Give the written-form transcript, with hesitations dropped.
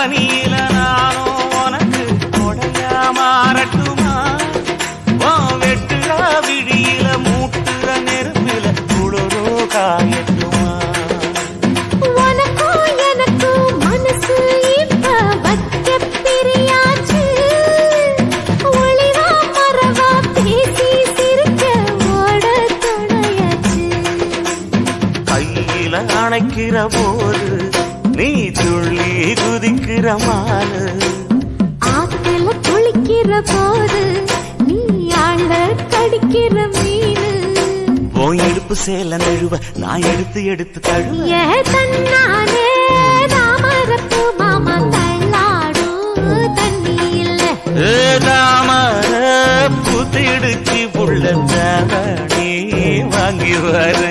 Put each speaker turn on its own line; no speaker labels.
பனியில நானோ உனக்கு கொடையா மாறட்டுமா வெட்டுற விழியில மூட்டுற நெருப்பில குளிரோ காயட்டுமா
உனக்கும் எனக்கும் மனசு இப்ப வைக்க பிரியாச்சு ஒளிவா மரவா பேசி சிரிக்க ஓட துணையாச்சு
கையில அணைக்கிற போது நீ துள்ளி குதிக்கிற மானு
ஆத்துல குளிக்கிற போது நீ ஆள கடிக்கிற மீனு
போய் எடுப்பு சேல நழுவ நான் எடுத்து எடுத்து தழுவ
ஏ தன்னானே தாமரப்பு மாமா தள்ளாடும் தண்ணி இல்ல
தாமர புத்திடுச்சு புள்ள நீ வாங்கி வர